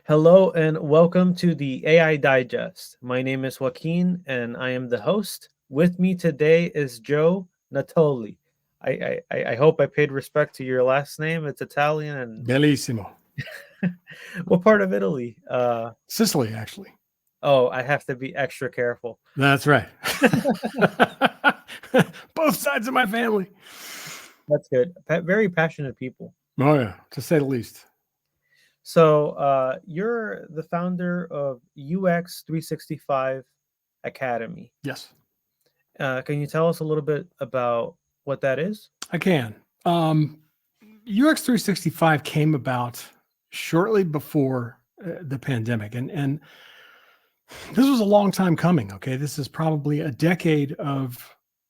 Hello and welcome to the AI Digest. My name is Joaquin and I am the host. With me today is Joe Natoli. I hope I paid respect to your last name. It's Italian and Bellissimo. what part of Italy? Sicily, actually. Oh, I have to be extra careful. That's right. Both sides of my family. That's good. Very passionate people. Oh, yeah, to say the least. So, you're the founder of UX 365 Academy. Yes, Can you tell us a little bit about what that is? I can. UX 365 came about shortly before the pandemic. And this was a long time coming. Okay. This is probably a decade of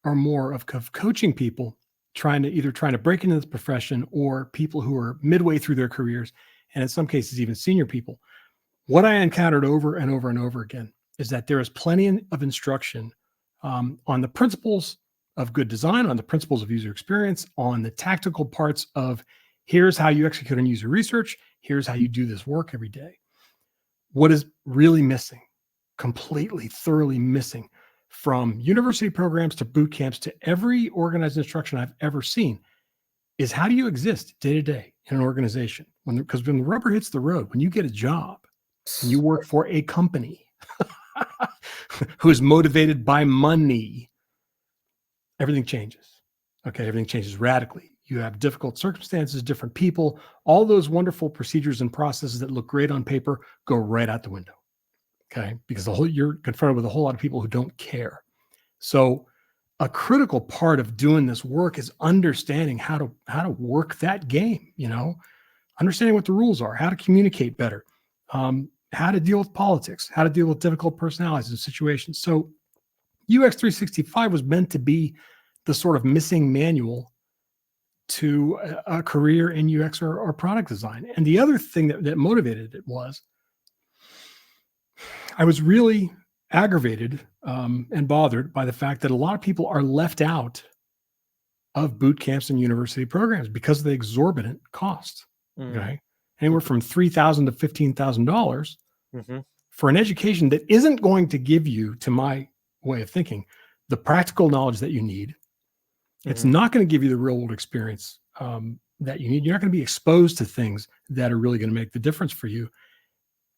or more of coaching people trying to break into this profession or people who are midway through their careers. And in some cases, even senior people. What I encountered over and over and over again is that there is plenty of instruction on the principles of good design, on the principles of user experience, on the tactical parts of here's how you execute on user research, here's how you do this work every day. What is really missing, completely, thoroughly missing from university programs to boot camps to every organized instruction I've ever seen is how do you exist day to day in an organization? Because when the rubber hits the road, when you get a job, and you work for a company who is motivated by money, everything changes. Okay, everything changes radically. You have difficult circumstances, different people, all those wonderful procedures and processes that look great on paper go right out the window. Okay, because you're confronted with a whole lot of people who don't care. So a critical part of doing this work is understanding how to work that game, understanding what the rules are, how to communicate better, how to deal with politics, how to deal with difficult personalities and situations. So UX 365 was meant to be the sort of missing manual to a career in UX or product design. And the other thing that motivated it was I was really aggravated and bothered by the fact that a lot of people are left out of boot camps and university programs because of the exorbitant cost. Okay. Anywhere from $3,000 to $15,000 for an education that isn't going to give you, to my way of thinking, the practical knowledge that you need. It's not going to give you the real world experience that you need. You're not going to be exposed to things that are really going to make the difference for you.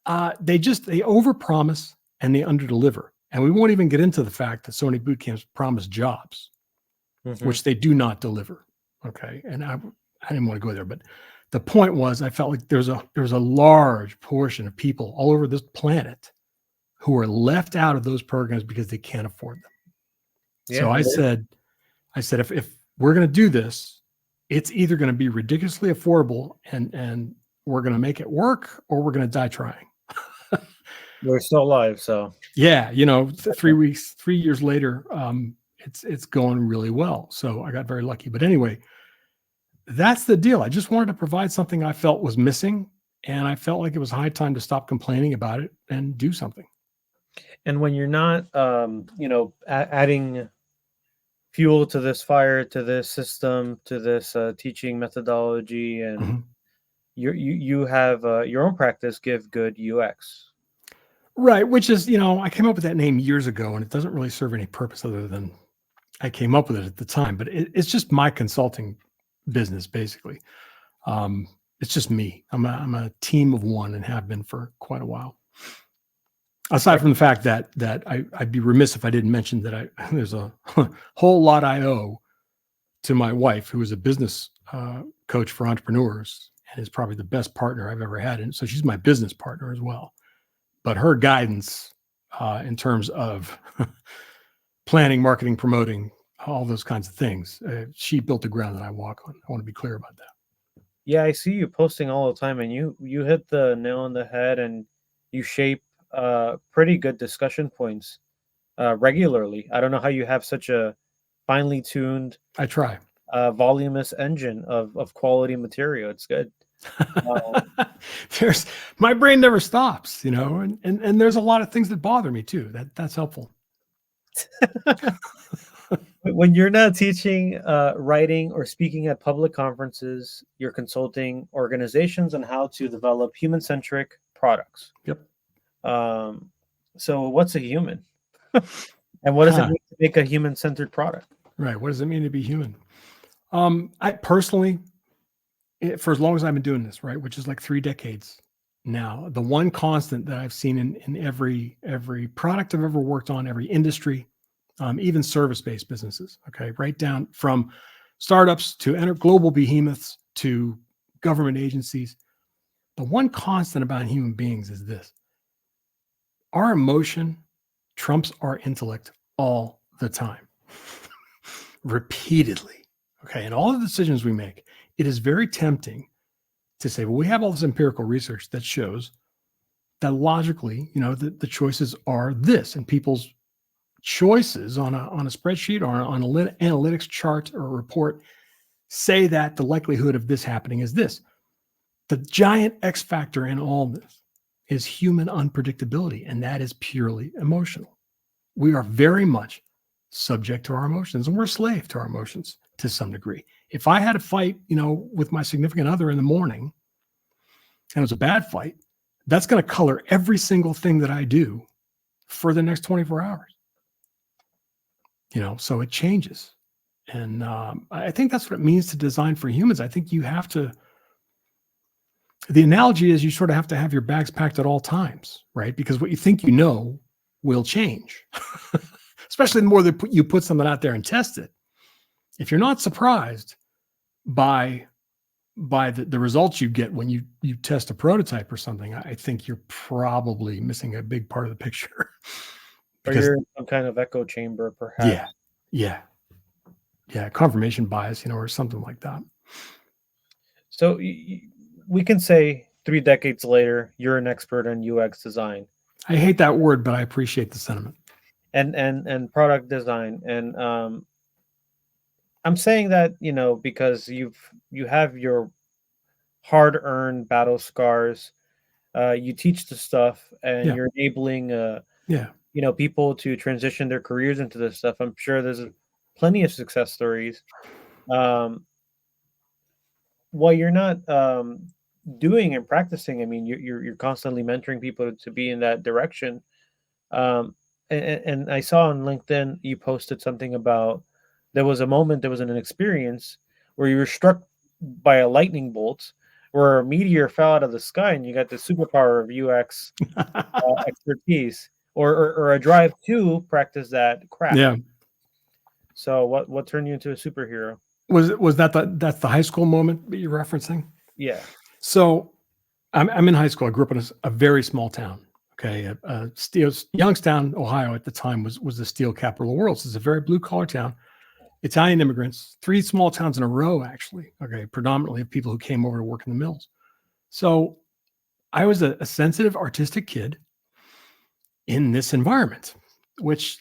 They overpromise and they underdeliver. And we won't even get into the fact that so many boot camps promise jobs, which they do not deliver. Okay. And I didn't want to go there, but the point was, I felt like there was a large portion of people all over this planet who are left out of those programs because they can't afford them. Yeah, so I said, if we're going to do this, it's either going to be ridiculously affordable and we're going to make it work, or we're going to die trying. We're still alive, so yeah, 3 years later, it's going really well. So I got very lucky. But anyway, that's the deal. I just wanted to provide something I felt was missing, and I felt like it was high time to stop complaining about it and do something. And when you're not, adding fuel to this fire, to this system, to this teaching methodology, and you have your own practice, Give Good UX. Right, which is, I came up with that name years ago, and it doesn't really serve any purpose other than I came up with it at the time. But it's just my consulting business, basically. It's just me. I'm a team of one and have been for quite a while. Aside from the fact that I'd be remiss if I didn't mention that there's a whole lot I owe to my wife, who is a business coach for entrepreneurs and is probably the best partner I've ever had. And so she's my business partner as well. But her guidance in terms of planning, marketing, promoting, all those kinds of things, she built the ground that I walk on. I want to be clear about that. Yeah, I see you posting all the time, and you hit the nail on the head, and you shape pretty good discussion points regularly. I don't know how you have such a finely tuned, I try, voluminous engine of quality material. It's good. My brain never stops, and there's a lot of things that bother me too. That's helpful. When you're not teaching, writing, or speaking at public conferences, you're consulting organizations on how to develop human-centric products. Yep. So what's a human? And what does it mean to make a human-centered product? Right. What does it mean to be human? I personally, for as long as I've been doing this, right, which is like 3 decades now, the one constant that I've seen in every product I've ever worked on, every industry, even service-based businesses, okay, right down from startups to global behemoths to government agencies, the one constant about human beings is this: our emotion trumps our intellect all the time, repeatedly. Okay. And all the decisions we make, it is very tempting to say, well, we have all this empirical research that shows that logically, the choices are this, and people's choices on a spreadsheet or on an analytics chart or a report say that the likelihood of this happening is this. The giant X factor in all this is human unpredictability, and that is purely emotional. We are very much subject to our emotions, and we're a slave to our emotions to some degree. If I had a fight, with my significant other in the morning, and it was a bad fight, that's going to color every single thing that I do for the next 24 hours. So it changes. And I think that's what it means to design for humans. I think you have to, the analogy is you sort of have to have your bags packed at all times, right? Because what you think will change, especially the more that you put something out there and test it. If you're not surprised by the results you get when you test a prototype or something, I think you're probably missing a big part of the picture. Or you're in some kind of echo chamber, perhaps. Yeah. Confirmation bias, or something like that. So we can say 3 decades later, you're an expert in UX design. I hate that word, but I appreciate the sentiment. And product design. And I'm saying that, because you have your hard-earned battle scars. You teach the stuff, and you're enabling people to transition their careers into this stuff. I'm sure there's plenty of success stories. While you're not doing and practicing, I mean, you're constantly mentoring people to be in that direction. And I saw on LinkedIn you posted something about there was an experience where you were struck by a lightning bolt, where a meteor fell out of the sky, and you got the superpower of UX expertise, or a drive to practice that craft. Yeah. So what turned you into a superhero? Was that's the high school moment that you're referencing? Yeah. So I'm in high school. I grew up in a very small town. Okay. Youngstown, Ohio at the time was the steel capital of the world. So it's a very blue collar town. Italian immigrants, 3 small towns in a row, actually. Okay. Predominantly of people who came over to work in the mills. So I was a sensitive, artistic kid in this environment, which,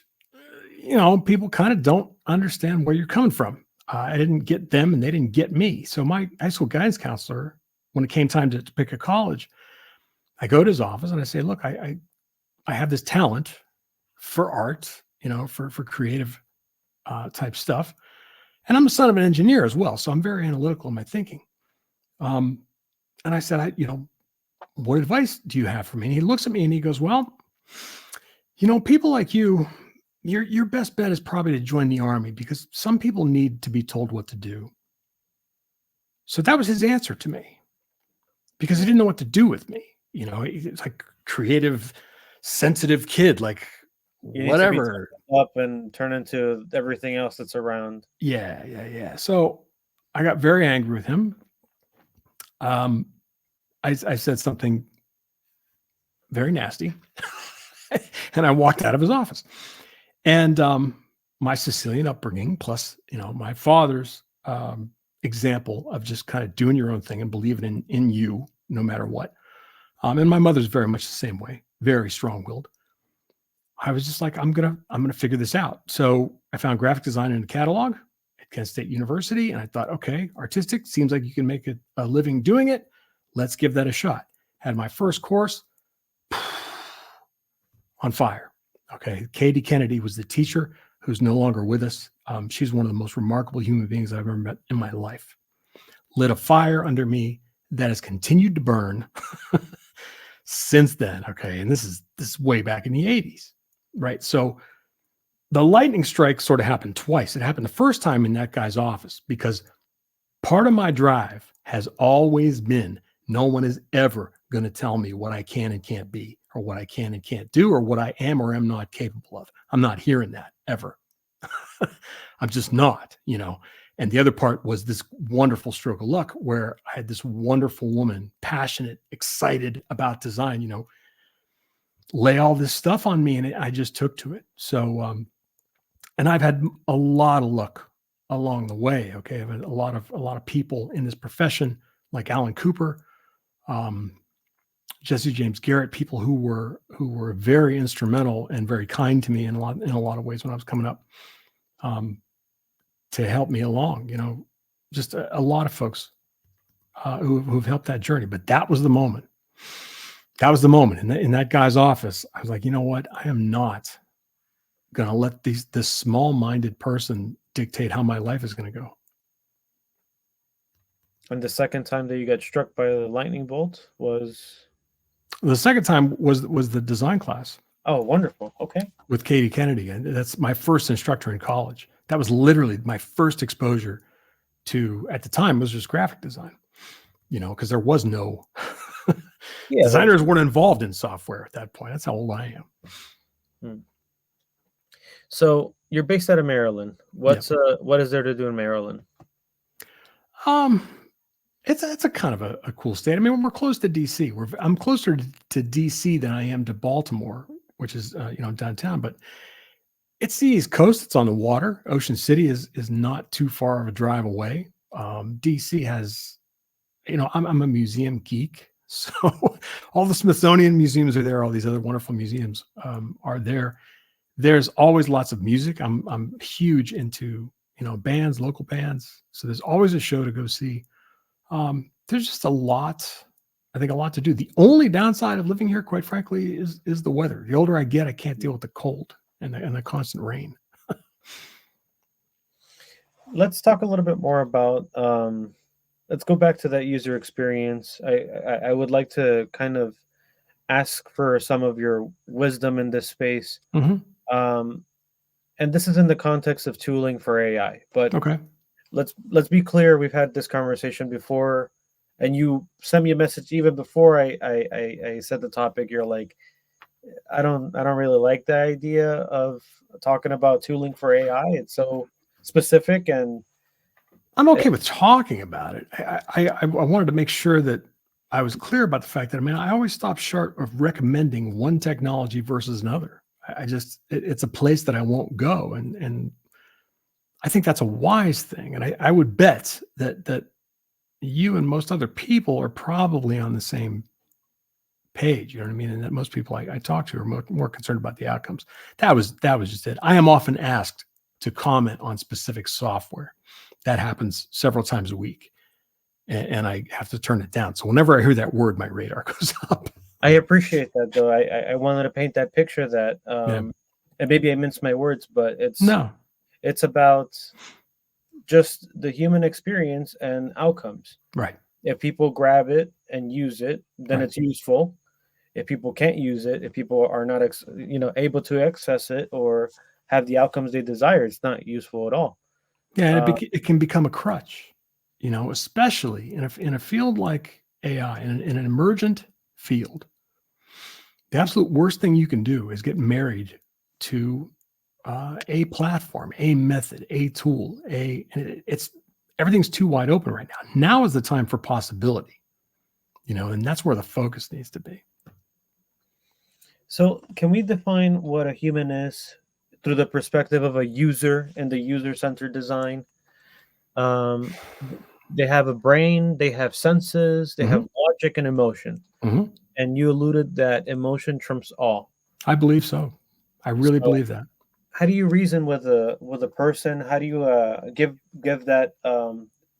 people kind of don't understand where you're coming from. I didn't get them and they didn't get me. So my high school guidance counselor, when it came time to pick a college, I go to his office and I say, look, I have this talent for art, for creative type stuff. And I'm the son of an engineer as well. So I'm very analytical in my thinking. And I said, what advice do you have for me? And he looks at me and he goes, well, people like you, your best bet is probably to join the army, because some people need to be told what to do. So that was his answer to me, because he didn't know what to do with me. It's like creative, sensitive kid, like whatever. Up and turn into everything else that's around. Yeah. So I got very angry with him. I said something very nasty and I walked out of his office. And my Sicilian upbringing, plus, my father's example of just kind of doing your own thing and believing in you no matter what. And my mother's very much the same way, very strong-willed. I was just like, I'm gonna figure this out. So I found graphic design in a catalog at Kent State University, and I thought, okay, artistic seems like you can make a living doing it. Let's give that a shot. Had my first course on fire. Okay, Katie Kennedy was the teacher, who's no longer with us. She's one of the most remarkable human beings I've ever met in my life. Lit a fire under me that has continued to burn since then, okay, and this is way back in the 80s, right? So the lightning strike sort of happened twice. It happened the first time in that guy's office because part of my drive has always been no one is ever going to tell me what I can and can't be, or what I can and can't do, or what I am or am not capable of. I'm not hearing that ever. I'm just not, And the other part was this wonderful stroke of luck where I had this wonderful woman, passionate, excited about design, lay all this stuff on me, and I just took to it. So, and I've had a lot of luck along the way. Okay, I've had a lot of people in this profession, like Alan Cooper, Jesse James Garrett, people who were very instrumental and very kind to me in a lot of ways when I was coming up, to help me along. Just a lot of folks who've helped that journey. But that was the moment. That was the moment in that guy's office. I was like, you know what? I am not going to let this small-minded person dictate how my life is going to go. And the second time that you got struck by the lightning bolt was? The second time was the design class. Oh, wonderful. Okay. With Katie Kennedy. And that's my first instructor in college. That was literally my first exposure to, at the time, was just graphic design, because there was no designers weren't involved in software at that point. That's how old I am. So you're based out of Maryland. What is there to do in Maryland? It's a kind of a cool state. I mean, we're close to DC. I'm closer to DC than I am to Baltimore, which is downtown. But it's the East Coast. It's on the water. Ocean City is not too far of a drive away. DC has, I'm a museum geek, so all the Smithsonian museums are there. All these other wonderful museums are there. There's always lots of music. I'm huge into bands, local bands. So there's always a show to go see. There's just a lot to do. The only downside of living here, quite frankly, is the weather. The older I get, I can't deal with the cold and the constant rain. Let's talk a little bit more about, let's go back to that user experience. I would like to kind of ask for some of your wisdom in this space. Mm-hmm. And this is in the context of tooling for AI, but okay. Let's be clear. We've had this conversation before, and you sent me a message even before I said the topic. You're like, I don't really like the idea of talking about tooling for AI. It's so specific, and I'm okay with talking about it. I wanted to make sure that I was clear about the fact that, I always stop short of recommending one technology versus another. It's a place that I won't go, and I think that's a wise thing. And I would bet that you and most other people are probably on the same page. You know what I mean? And that most people I talk to are more concerned about the outcomes. That was just it. I am often asked to comment on specific software. That happens several times a week. And I have to turn it down. So whenever I hear that word, my radar goes up. I appreciate that, though. I wanted to paint that picture that, and maybe I minced my words, but it's about just the human experience and outcomes. Right. If people grab it and use it, then it's useful. If people can't use it, if people are not, able to access it or have the outcomes they desire, it's not useful at all. Yeah, and it can become a crutch, especially in a field like AI, in an emergent field. The absolute worst thing you can do is get married to a platform, a method, a tool, everything's too wide open right now. Now is the time for possibility, and that's where the focus needs to be. So can we define what a human is through the perspective of a user and the user-centered design? They have a brain, they have senses, they have logic and emotion. Mm-hmm. And you alluded that emotion trumps all. I believe so. I really believe that. How do you reason with a person? How do you give that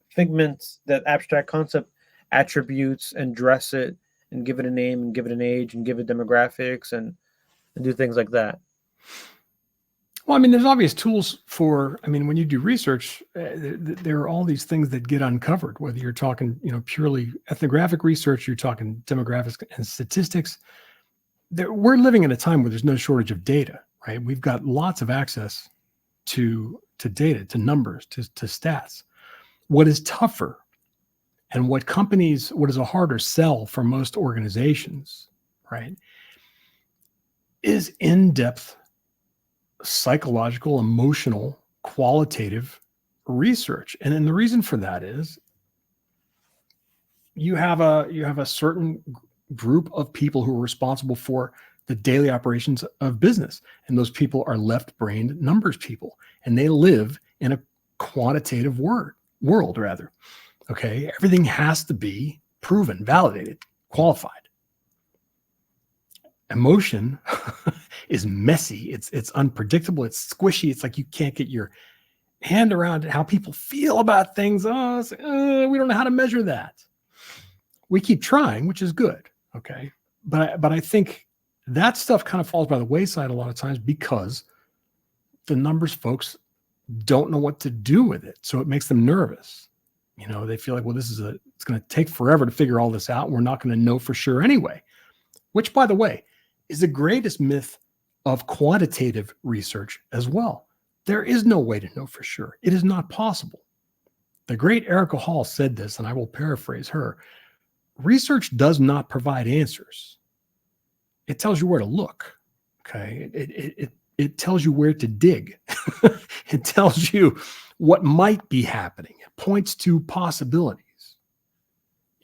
figment, that abstract concept, attributes, and dress it and give it a name and give it an age and give it demographics and do things like that? Well, I mean, there's obvious tools for, I mean, when you do research, there are all these things that get uncovered, whether you're talking, purely ethnographic research, you're talking demographics and statistics. We're living in a time where there's no shortage of data, right? We've got lots of access to data, to numbers, to stats. What is tougher and what is a harder sell for most organizations, right, is in-depth psychological, emotional, qualitative research. And then the reason for that is you have a certain group of people who are responsible for the daily operations of business. And those people are left-brained numbers people, and they live in a quantitative world rather. Okay. Everything has to be proven, validated, qualified. Emotion is messy. It's unpredictable. It's squishy. It's like you can't get your hand around how people feel about things. We don't know how to measure that. We keep trying, which is good. Okay. But I think that stuff kind of falls by the wayside a lot of times because the numbers folks don't know what to do with it. So it makes them nervous. They feel like, well, it's going to take forever to figure all this out. We're not going to know for sure anyway, which, by the way, is the greatest myth of quantitative research as well. There is no way to know for sure. It is not possible. The great Erica Hall said this, and I will paraphrase her. Research does not provide answers. It tells you where to look. Okay. It tells you where to dig. It tells you what might be happening. It points to possibilities.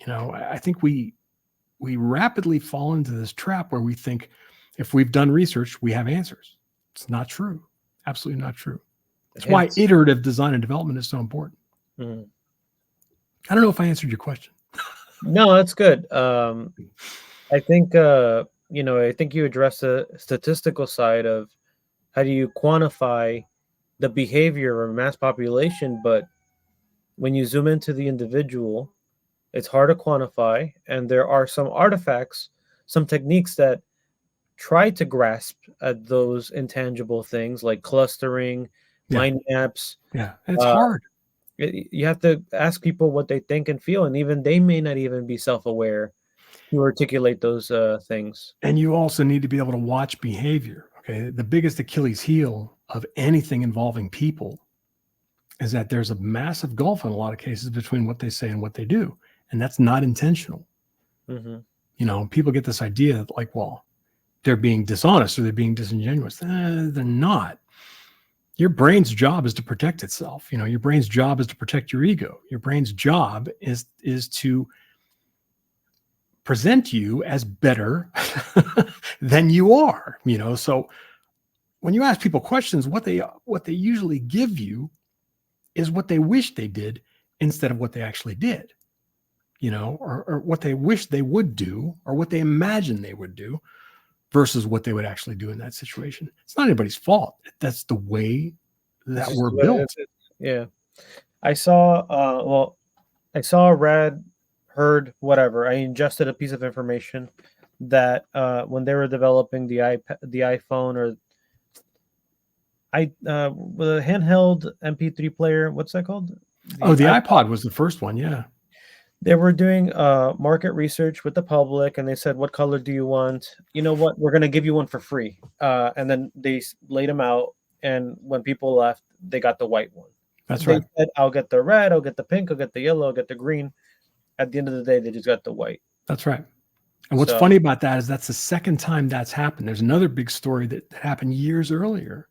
I think we rapidly fall into this trap where we think if we've done research, we have answers. It's not true. Absolutely not true. That's why iterative design and development is so important. I don't know if I answered your question. No, that's good. I think, I think you address the statistical side of how do you quantify the behavior of a mass population, but when you zoom into the individual, it's hard to quantify. And there are some artifacts, some techniques that try to grasp at those intangible things like clustering, mind maps. Yeah, it's hard. You have to ask people what they think and feel, and even they may not even be self-aware to articulate those things. And you also need to be able to watch behavior. Okay, the biggest Achilles heel of anything involving people is that there's a massive gulf in a lot of cases between what they say and what they do, and that's not intentional. People get this idea that, like, well, they're being dishonest or they're being disingenuous. They're not. Your brain's job is to protect itself. Your brain's job is to protect your ego. Your brain's job is to present you as better than you are. So when you ask people questions, what they usually give you is what they wish they did instead of what they actually did. Or what they wish they would do, or what they imagine they would do, versus what they would actually do in that situation. It's not anybody's fault. That's the way that we're built. Yeah. I saw, read, heard, whatever. I ingested a piece of information that when they were developing the iPhone or with a handheld MP3 player, what's that called? The iPod was the first one. Yeah. They were doing market research with the public, and they said, what color do you want? You know what? We're going to give you one for free. And then they laid them out. And when people left, they got the white one. That's right. They said, I'll get the red, I'll get the pink, I'll get the yellow, I'll get the green. At the end of the day, they just got the white. That's right. And what's funny about that is that's the second time that's happened. There's another big story that happened years earlier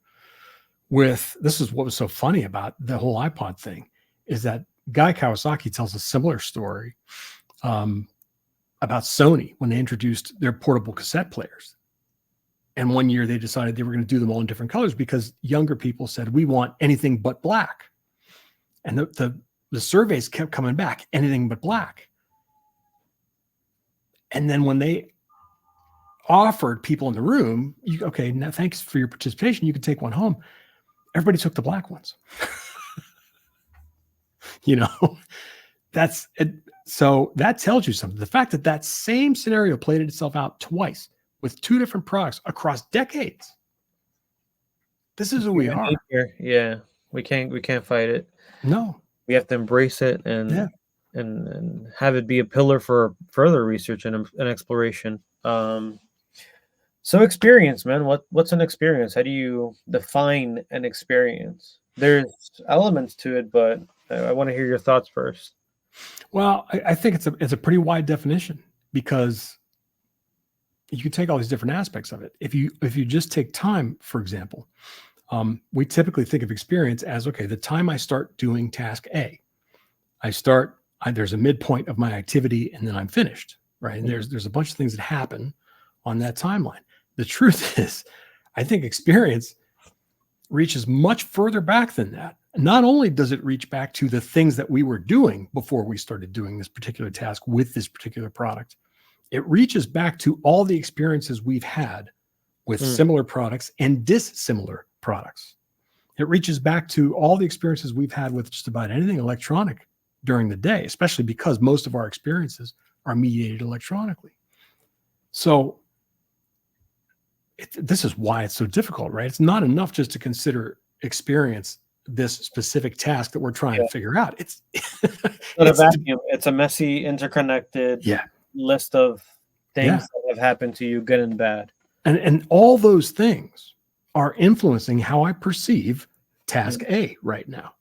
this is what was so funny about the whole iPod thing, is that Guy Kawasaki tells a similar story about Sony when they introduced their portable cassette players. And one year they decided they were going to do them all in different colors because younger people said, we want anything but black. And the surveys kept coming back, anything but black. And then when they offered people in the room, okay, now thanks for your participation, you can take one home. Everybody took the black ones. That's it. So that tells you something. The fact that same scenario played itself out twice with two different products across decades This is who we are. Yeah, we can't fight it. No. We have to embrace it Yeah. and have it be a pillar for further research and exploration. So experience, man. What's an experience? How do you define an experience? There's elements to it, but I want to hear your thoughts first. Well, I think it's a pretty wide definition, because you can take all these different aspects of it. If you just take time, for example, we typically think of experience as, okay, the time I start doing task A, there's a midpoint of my activity, and then I'm finished, right? And there's a bunch of things that happen on that timeline. The truth is, I think experience reaches much further back than that. Not only does it reach back to the things that we were doing before we started doing this particular task with this particular product, it reaches back to all the experiences we've had with similar products and dissimilar products. It reaches back to all the experiences we've had with just about anything electronic during the day, especially because most of our experiences are mediated electronically. So this is why it's so difficult, right? It's not enough just to consider experience this specific task that we're trying to figure out. It's not a vacuum. It's a messy, interconnected list of things that have happened to you, good and bad. And all those things are influencing how I perceive task A right now.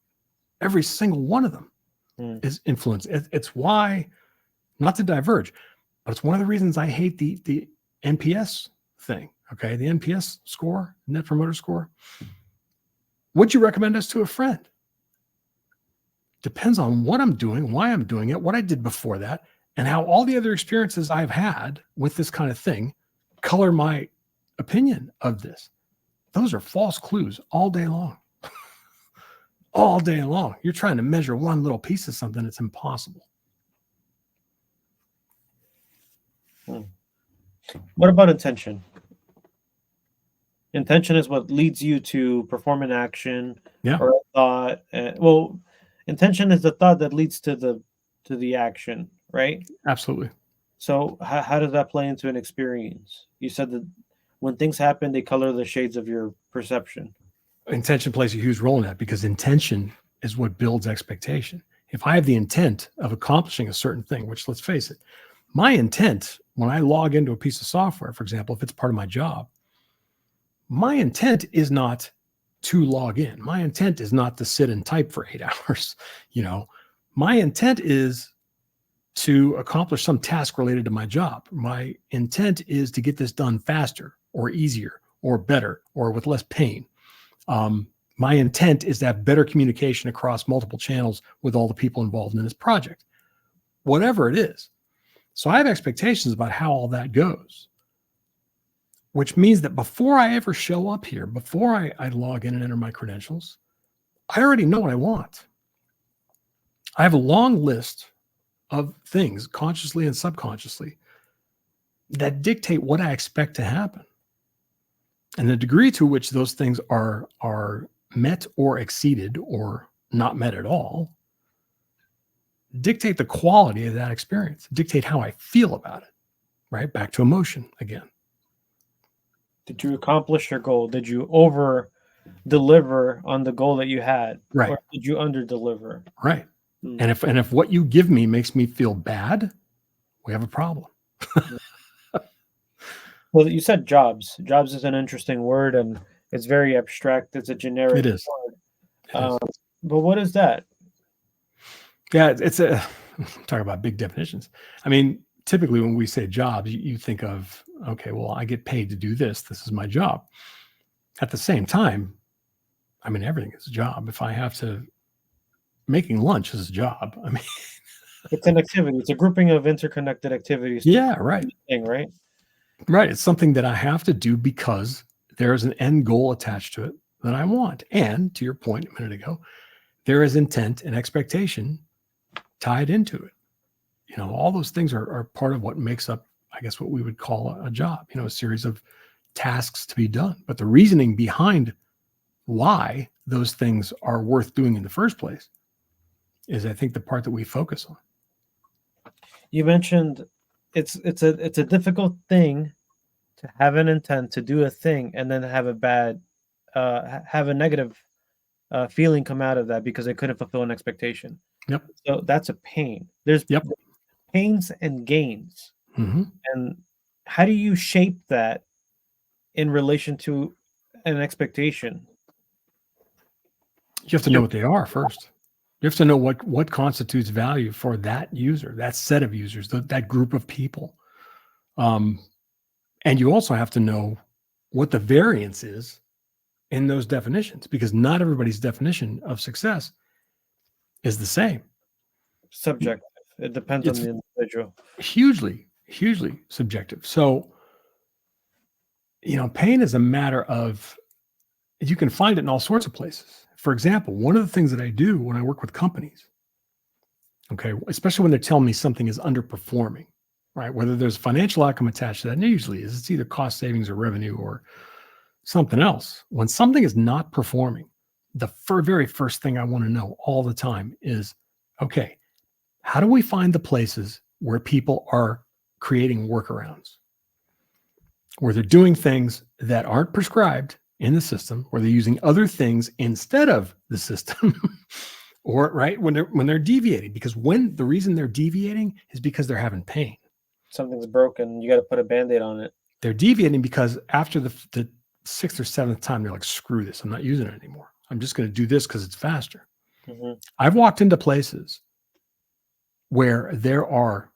Every single one of them is influenced. It's why, not to diverge, but it's one of the reasons I hate the NPS thing. Okay, the NPS score, Net Promoter Score. Would you recommend us to a friend? Depends on what I'm doing, why I'm doing it, what I did before that, and how all the other experiences I've had with this kind of thing color my opinion of this. Those are false clues all day long. All day long. You're trying to measure one little piece of something. It's impossible. What about intention? Intention is what leads you to perform an action or a thought. Well, intention is the thought that leads to the action, right? Absolutely. So how does that play into an experience? You said that when things happen, they color the shades of your perception. Intention plays a huge role in that, because intention is what builds expectation. If I have the intent of accomplishing a certain thing, which, let's face it, my intent when I log into a piece of software, for example, if it's part of my job, my intent is not to log in. My intent is not to sit and type for 8 hours. My intent is to accomplish some task related to my job. My intent is to get this done faster or easier or better or with less pain. My intent is to have better communication across multiple channels with all the people involved in this project, whatever it is. So I have expectations about how all that goes, which means that before I ever show up here, before I log in and enter my credentials, I already know what I want. I have a long list of things, consciously and subconsciously, that dictate what I expect to happen. And the degree to which those things are met or exceeded or not met at all dictate the quality of that experience, dictate how I feel about it, right? Back to emotion again. Did you accomplish your goal? Did you over deliver on the goal that you had? Right. Or did you under deliver? Right. And if what you give me makes me feel bad, we have a problem. Well, you said jobs. Jobs is an interesting word, and it's very abstract. It's a generic It is. word. But what is that? Yeah, talk about big definitions. I mean, typically when we say jobs, you think of, okay, well, I get paid to do this. This is my job. At the same time, I mean, everything is a job. If I have to, making lunch is a job. I mean, it's an activity. It's a grouping of interconnected activities. Yeah, right. Right. Right. It's something that I have to do because there's an end goal attached to it that I want. And to your point a minute ago, there is intent and expectation tied into it. All those things are part of what makes up, I guess, what we would call a job, a series of tasks to be done. But the reasoning behind why those things are worth doing in the first place is, I think, the part that we focus on. You mentioned it's a difficult thing to have an intent to do a thing and then have a bad have a negative feeling come out of that because they couldn't fulfill an expectation. Yep. So that's a pain. There's Yep. pains and gains. Mm-hmm. And how do you shape that in relation to an expectation? You have to know what they are first. You have to know what constitutes value for that user, that set of users, that group of people. And you also have to know what the variance is in those definitions, because not everybody's definition of success is the same. Subjective. It depends on the individual. Hugely subjective. So, pain is a matter of, you can find it in all sorts of places. For example, one of the things that I do when I work with companies, okay, especially when they're telling me something is underperforming, right? Whether there's financial outcome attached to that, and usually it's either cost savings or revenue or something else. When something is not performing, the very first thing I want to know all the time is, okay, how do we find the places where people are creating workarounds, where they're doing things that aren't prescribed in the system, where they're using other things instead of the system, or right when they're deviating, because the reason they're deviating is because they're having pain. Something's broken. You got to put a Band-Aid on it. They're deviating because after the 6th or 7th time, they're like, screw this. I'm not using it anymore. I'm just going to do this because it's faster. Mm-hmm. I've walked into places where there are,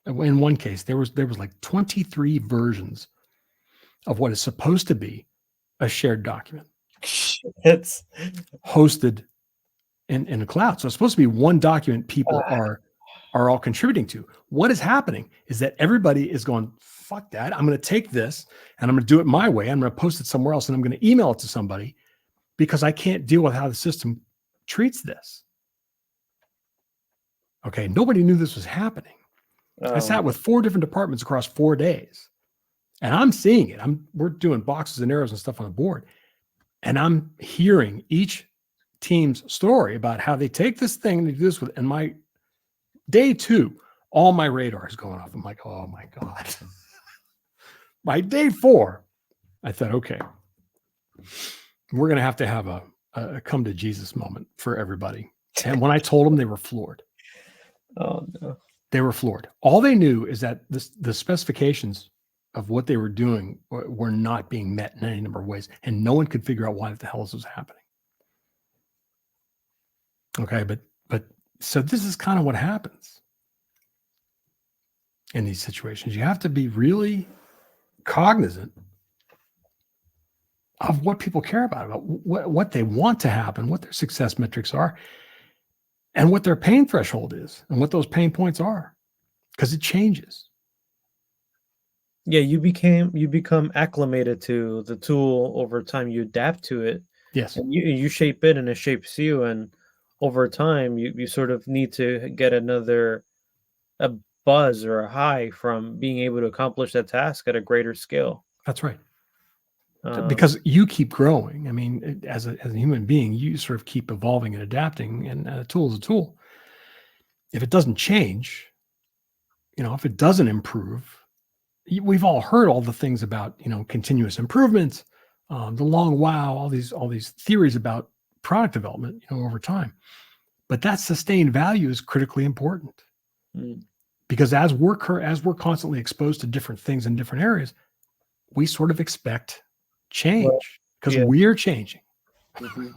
in one case, there was like 23 versions of what is supposed to be a shared document. It's hosted in a cloud. So it's supposed to be one document people are all contributing to. What is happening is that everybody is going, fuck that. I'm going to take this and I'm going to do it my way. I'm going to post it somewhere else and I'm going to email it to somebody because I can't deal with how the system treats this. Okay. Nobody knew this was happening. I sat with 4 different departments across 4 days and I'm seeing it. We're doing boxes and arrows and stuff on the board. And I'm hearing each team's story about how they take this thing and they do this with, and my day 2, all my radar is going off. I'm like, oh my God. By day 4, I thought, okay, we're going to have a come to Jesus moment for everybody. And when I told them, they were floored. Oh no. They were floored. All they knew is that the specifications of what they were doing were not being met in any number of ways. And no one could figure out why the hell this was happening. Okay. But so this is kind of what happens in these situations. You have to be really cognizant of what people care about what they want to happen, what their success metrics are, and what their pain threshold is, and what those pain points are, because it changes. Yeah, you become acclimated to the tool over time. You adapt to it. Yes. And you shape it and it shapes you. And over time, you sort of need to get a buzz or a high from being able to accomplish that task at a greater scale. That's right. Because you keep growing. I mean, as a human being, you sort of keep evolving and adapting, and a tool is a tool. If it doesn't change, if it doesn't improve, we've all heard all the things about, continuous improvement, the long wow, all these theories about product development, over time. But that sustained value is critically important. Because as we're constantly exposed to different things in different areas, we sort of expect change because we're changing. Mm-hmm.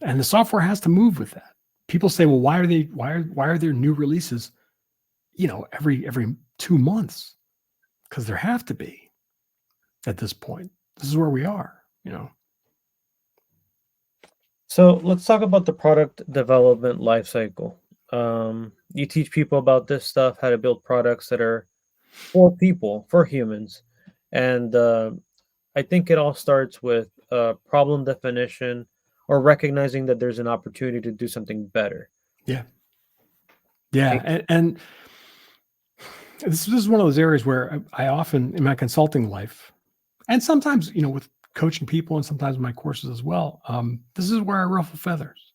And the software has to move with that. People say, well, why are there new releases, every 2 months? Because there have to be at this point. This is where we are, So let's talk about the product development lifecycle. You teach people about this stuff, how to build products that are for people, for humans. And I think it all starts with problem definition or recognizing that there's an opportunity to do something better. Yeah. And this is one of those areas where I often, in my consulting life, and sometimes, with coaching people and sometimes in my courses as well, this is where I ruffle feathers.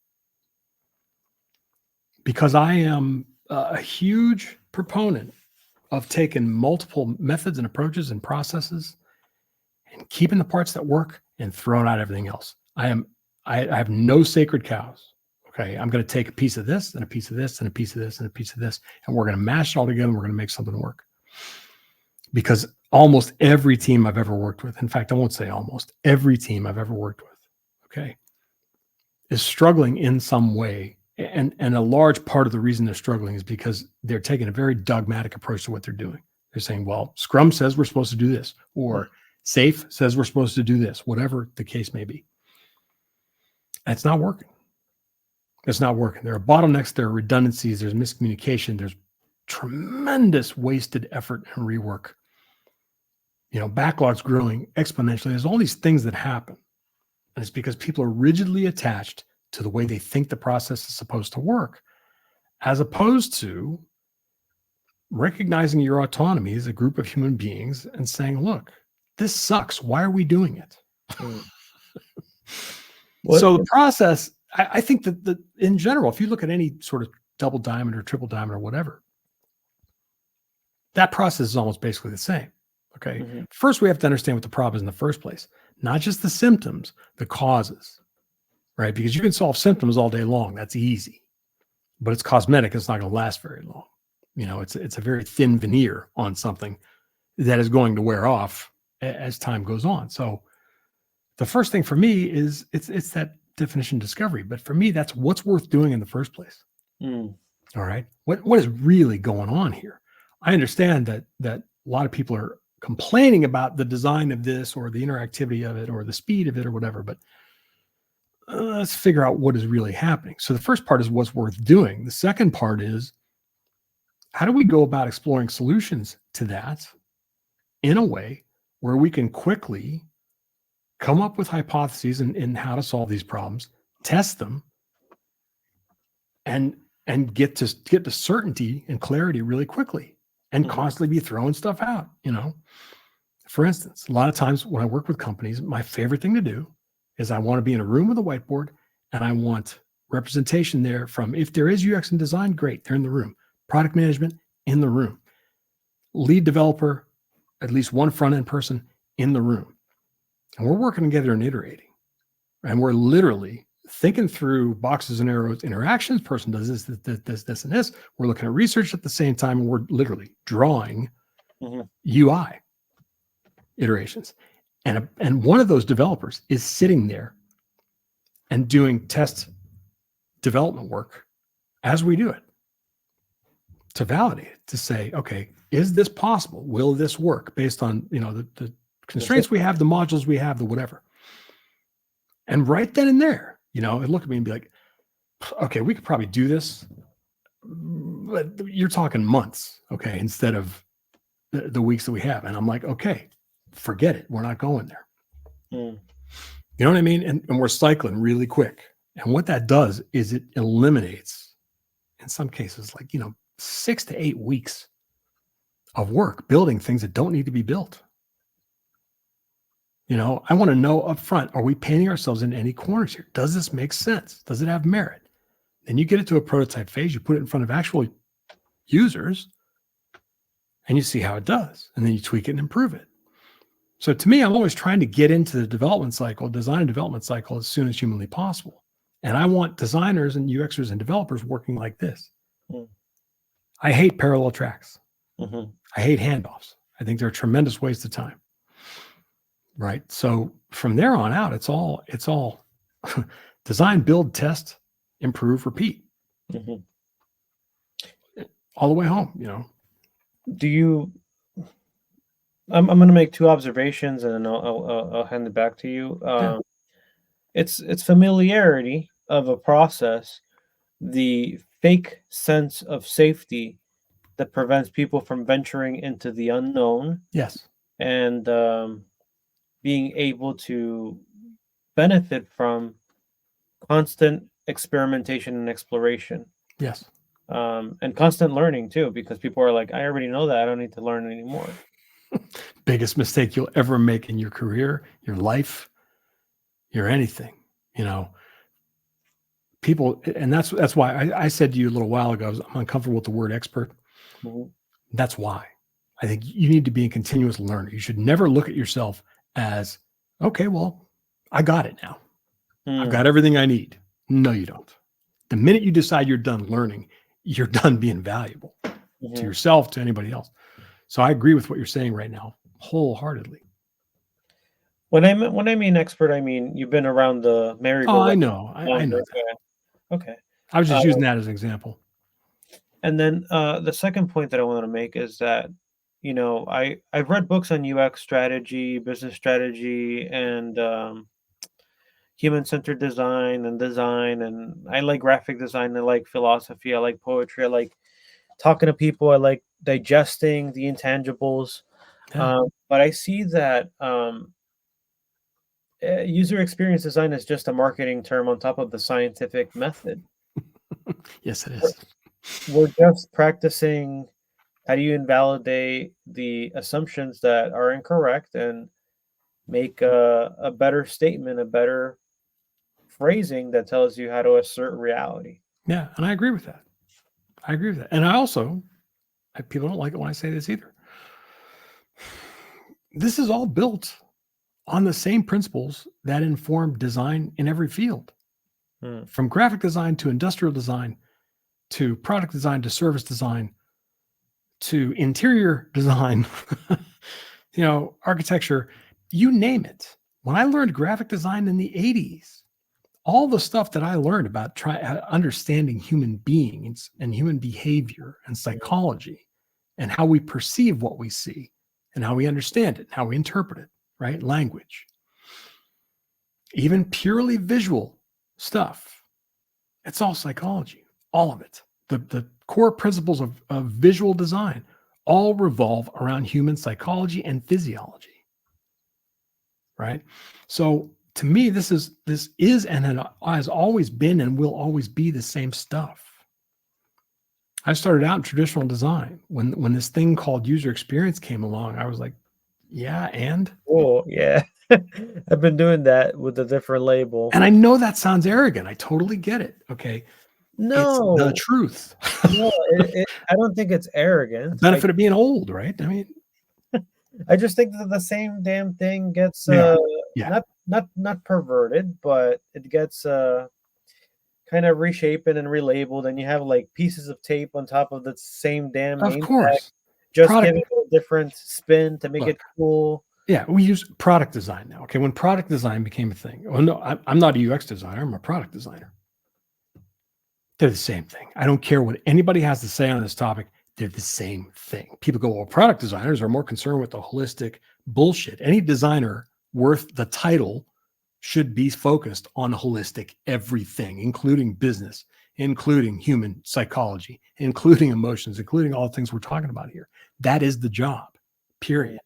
Because I am a huge proponent of taking multiple methods and approaches and processes and keeping the parts that work and throwing out everything else. I have no sacred cows. Okay. I'm going to take a piece of this and a piece of this and a piece of this and a piece of this, and we're going to mash it all together and we're going to make something work. Because almost every team I've ever worked with, in fact, I won't say almost, every team I've ever worked with, okay, is struggling in some way. And a large part of the reason they're struggling is because they're taking a very dogmatic approach to what they're doing. They're saying, well, Scrum says we're supposed to do this, or SAFe says we're supposed to do this, whatever the case may be. And it's not working. It's not working. There are bottlenecks, there are redundancies, there's miscommunication, there's tremendous wasted effort and rework. Backlogs growing exponentially. There's all these things that happen. And it's because people are rigidly attached to the way they think the process is supposed to work, as opposed to recognizing your autonomy as a group of human beings and saying, look, this sucks. Why are we doing it? So the process, I think that in general, if you look at any sort of double diamond or triple diamond or whatever, that process is almost basically the same. Okay. Mm-hmm. First, we have to understand what the problem is in the first place, not just the symptoms, the causes, right? Because you can solve symptoms all day long. That's easy, but it's cosmetic. It's not going to last very long. It's a very thin veneer on something that is going to wear off as time goes on. So the first thing for me is it's that definition discovery. But for me, that's what's worth doing in the first place. All right. What is really going on here? I understand that a lot of people are complaining about the design of this or the interactivity of it or the speed of it or whatever, but let's figure out what is really happening. So the first part is what's worth doing. The second part is, how do we go about exploring solutions to that in a way where we can quickly come up with hypotheses in how to solve these problems, test them, and get to certainty and clarity really quickly, and constantly be throwing stuff out. For instance, a lot of times when I work with companies, my favorite thing to do is I want to be in a room with a whiteboard, and I want representation there from, if there is UX and design, great, they're in the room. Product management in the room. Lead developer, at least one front-end person in the room. And we're working together and iterating. And we're literally thinking through boxes and arrows interactions. Person does this, and this. We're looking at research at the same time, and we're literally drawing UI iterations. And one of those developers is sitting there and doing test development work as we do it, to validate it, to say, okay, is this possible? Will this work based on the constraints we have, the modules we have, the whatever? And right then and there, and look at me and be like, okay, we could probably do this, but you're talking months, okay, instead of the weeks that we have. And I'm like, okay, forget it. We're not going there. You know what I mean? And we're cycling really quick. And what that does is it eliminates, in some cases, 6 to 8 weeks of work building things that don't need to be built. I want to know up front, are we painting ourselves in any corners here? Does this make sense? Does it have merit? Then you get it to a prototype phase, you put it in front of actual users, and you see how it does. And then you tweak it and improve it. So to me, I'm always trying to get into the development cycle, design and development cycle, as soon as humanly possible. And I want designers and UXers and developers working like this. I hate parallel tracks. I hate handoffs. I think they're a tremendous waste of time. Right. So from there on out, it's all design, build, test, improve, repeat. All the way home, Do you? I'm going to make 2 observations, and then I'll hand it back to you. It's familiarity of a process, the fake sense of safety that prevents people from venturing into the unknown. Yes. And being able to benefit from constant experimentation and exploration. Yes. And constant learning too, because people are like, I already know that. I don't need to learn anymore. Biggest mistake you'll ever make in your career, your life, your anything, people. And that's why I said to you a little while ago, I'm uncomfortable with the word expert. That's why I think you need to be a continuous learner. You should never look at yourself as, okay, well, I got it now. I've Mm. got everything I need. No, you don't. The minute you decide you're done learning, you're done being valuable to yourself, to anybody else. So I agree with what you're saying right now, wholeheartedly. When I mean expert, I mean you've been around the Oh, merry-go-round I know. I know longer. that. Yeah. Okay. I was just using that as an example. And then the second point that I want to make is that, I've read books on UX strategy, business strategy, and human-centered design, and I like graphic design. I like philosophy. I like poetry. I like talking to people. I like digesting the intangibles. Yeah. But I see that user experience design is just a marketing term on top of the scientific method. Yes, it We're, is. we're just practicing how do you invalidate the assumptions that are incorrect and make a better statement, a better phrasing that tells you how to assert reality. Yeah. And I agree with that. I agree with that. And I also, people don't like it when I say this either. This is all built on the same principles that inform design in every field, Hmm. from graphic design to industrial design to product design to service design to interior design, architecture, you name it. When I learned graphic design in the 80s, all the stuff that I learned about understanding human beings and human behavior and psychology and how we perceive what we see and how we understand it, and how we interpret it, right? Language, even purely visual stuff. It's all psychology, all of it. The core principles of visual design all revolve around human psychology and physiology, right? So to me, this is and has always been and will always be the same stuff. I started out in traditional design. When this thing called user experience came along, I was like, yeah, and Oh, yeah. I've been doing that with a different label. I know that sounds arrogant. I totally get it. Okay. It's the No, truth. no, I don't think it's The arrogant. benefit of being old, right? I mean, I just think that the same damn thing gets they are. Yeah. not perverted, but it gets kind of reshapen and relabeled, and you have like pieces of tape on top of the same damn Of name tag, course. just Product giving it a different spin to make look, it cool. yeah, we use product design now. Okay, when product design became a thing. Well, no, I'm not a UX designer. I'm a product designer. They're the same thing. I don't care what anybody has to say on this topic. They're the same thing. People go, well, product designers are more concerned with the holistic bullshit. Any designer worth the title should be focused on holistic everything, including business, including human psychology, including emotions, including all the things we're talking about here. That is the job, period.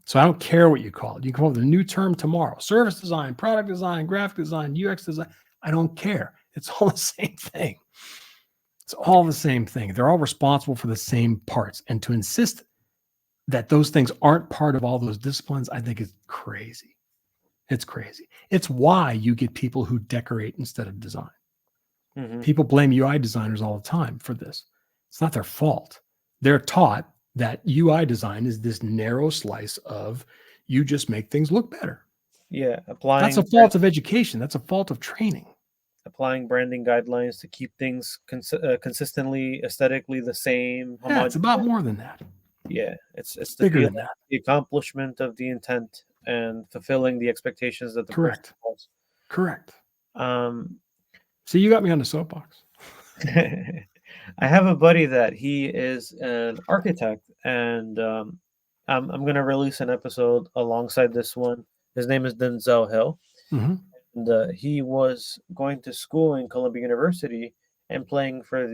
So I don't care what you call it. You can come up with a new term tomorrow: service design, product design, graphic design, UX design. I don't care. It's all the same thing. It's all the same thing. They're all responsible for the same parts. And to insist that those things aren't part of all those disciplines, I think is crazy. It's crazy. It's why you get people who decorate instead of design. Mm-hmm. People blame UI designers all the time for this. It's not their fault. They're taught that UI design is this narrow slice of you just make things look better. Yeah, That's a fault of education. That's a fault of training. applying branding guidelines to keep things consistently aesthetically the same. Yeah, it's about more than that. Yeah, it's Bigger than that. the accomplishment of the intent and fulfilling the expectations that the Correct. person has. Correct. Um, See, you got me on the soapbox. I have a buddy that he is an architect, and I'm going to release an episode alongside this one. His name is Denzel Hill. Mm-hmm. And he was going to school in Columbia University and playing for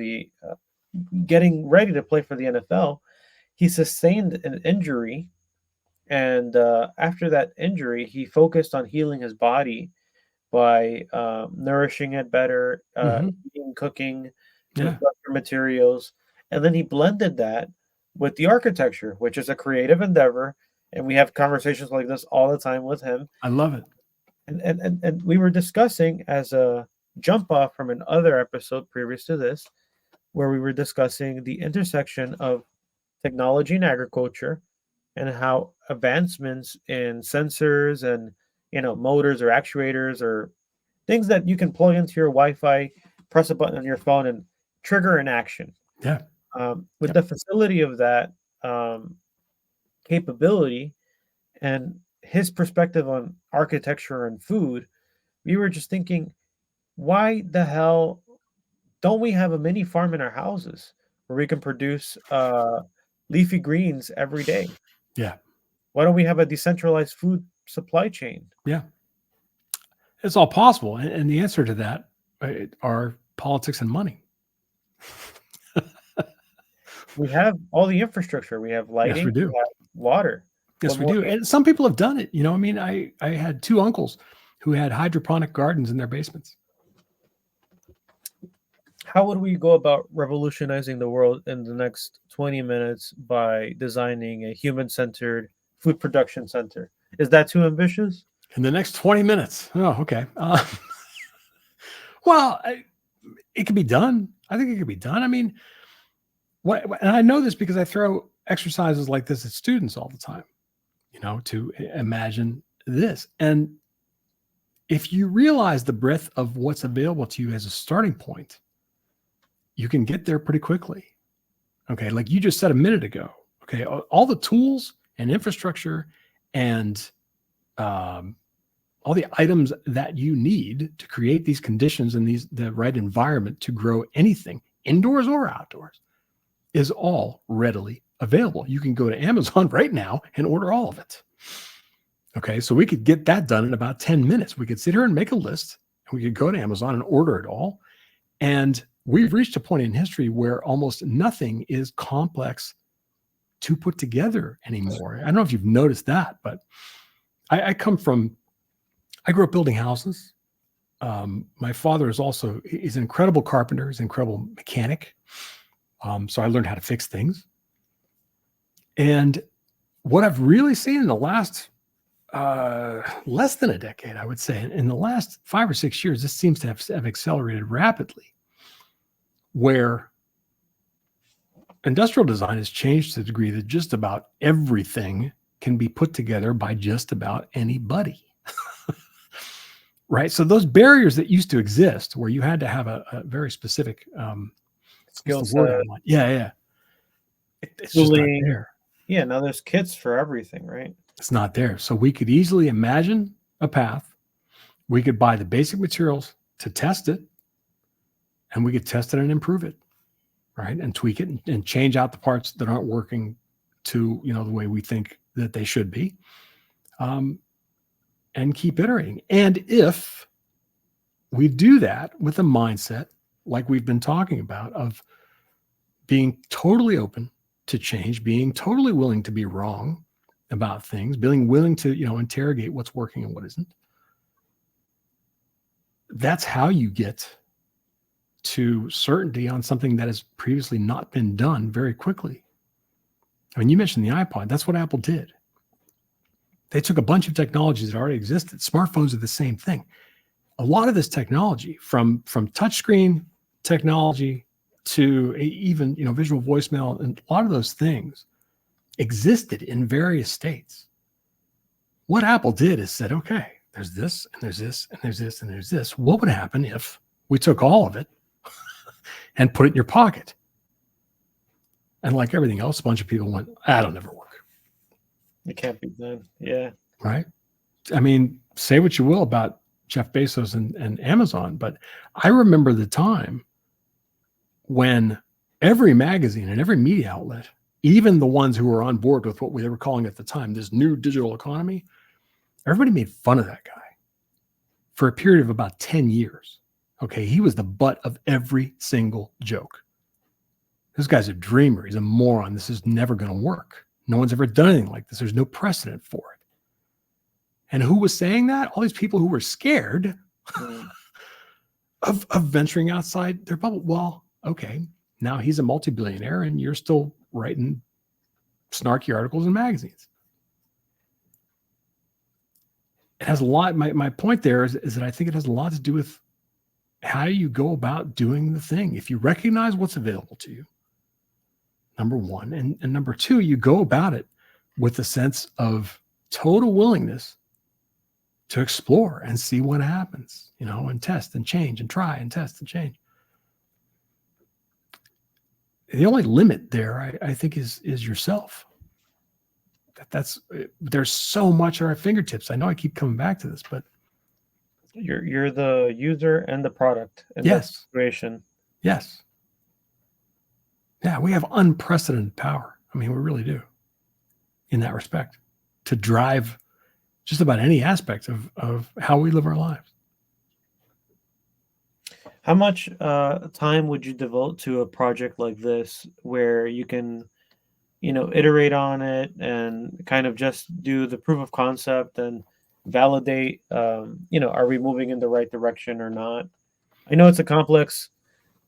getting ready to play for the NFL. He sustained an injury, and after that injury, he focused on healing his body by nourishing it better, eating, cooking with better materials, and then he blended that with the architecture, which is a creative endeavor. And we have conversations like this all the time with him. I love it. And we were discussing, as a jump off from another episode previous to this, where we were discussing the intersection of technology and agriculture and how advancements in sensors and motors or actuators or things that you can plug into your Wi-Fi, press a button on your phone, and trigger an action. Yeah. With the facility of that um, capability and his perspective on architecture and food, we were just thinking, why the hell don't we have a mini farm in our houses where we can produce leafy greens every day? Yeah. Why don't we have a decentralized food supply chain? Yeah. It's all possible. And the answer to that are politics and money. We have all the infrastructure. We have Yes, we lighting, we do. have water. Yes, What we more do. do And some people have done it. I mean, I had 2 uncles who had hydroponic gardens in their basements. How would we go about revolutionizing the world in the next 20 minutes by designing a human-centered food production center? Is that too ambitious? In the next 20 minutes. Oh, okay. Well, it could be done. I think it could be done. I mean, and I know this because I throw exercises like this at students all the time, to imagine this. And if you realize the breadth of what's available to you as a starting point, you can get there pretty quickly. Okay. Like you just said a minute ago. Okay. All the tools and infrastructure and all the items that you need to create these conditions and the right environment to grow anything, indoors or outdoors, is all readily available. You can go to Amazon right now and order all of it. Okay, so we could get that done in about 10 minutes. We could sit here and make a list, and we could go to Amazon and order it all. And we've reached a point in history where almost nothing is complex to put together anymore. I don't know if you've noticed that, but I grew up building houses. My father is an incredible carpenter. He's an incredible mechanic. So I learned how to fix things. And what I've really seen in the last less than a decade, I would say, in the last 5 or 6 years, this seems to have accelerated rapidly, where industrial design has changed to the degree that just about everything can be put together by just about anybody. Right? So those barriers that used to exist, where you had to have a very specific Skill what's the word set, I want? Yeah. It's just not there. Yeah, now there's kits for everything, right? It's not there. So we could easily imagine a path. We could buy the basic materials to test it, and we could test it and improve it, right? And tweak it and change out the parts that aren't working to, the way we think that they should be, and keep iterating. And if we do that with a mindset like we've been talking about, of being totally open to change, being totally willing to be wrong about things, being willing to, interrogate what's working and what isn't. That's how you get to certainty on something that has previously not been done very quickly. I mean, you mentioned the iPod. That's what Apple did. They took a bunch of technologies that already existed. Smartphones are the same thing. A lot of this technology, from touchscreen technology to even visual voicemail, and a lot of those things existed in various states. What Apple did is said, okay, there's this, and there's this, and there's this, and there's this. What would happen if we took all of it and put it in your pocket? And like everything else, a bunch of people went, that'll never work. It can't be done. Yeah. Right? I mean, say what you will about Jeff Bezos and Amazon, but I remember the time when every magazine and every media outlet, even the ones who were on board with what they were calling at the time this new digital economy, everybody made fun of that guy for a period of about 10 years. Okay, he was the butt of every single joke. This guy's a dreamer. He's a moron. This is never going to work. No one's ever done anything like this. There's no precedent for it. And who was saying that? All these people who were scared of venturing outside their bubble. Well, okay, now he's a multi-billionaire and you're still writing snarky articles in magazines. It has a lot. My point there is that I think it has a lot to do with how you go about doing the thing. If you recognize what's available to you, number one, and number two, you go about it with a sense of total willingness to explore and see what happens, and test and change and try and test and change. The only limit there, I think, is yourself. There's so much at our fingertips. I know I keep coming back to this, but you're the user and the product in yes, this situation. Yes. Yeah, we have unprecedented power. I mean, we really do, in that respect, to drive just about any aspect of how we live our lives. How much time would you devote to a project like this where you can, iterate on it and kind of just do the proof of concept and validate, are we moving in the right direction or not? I know it's a complex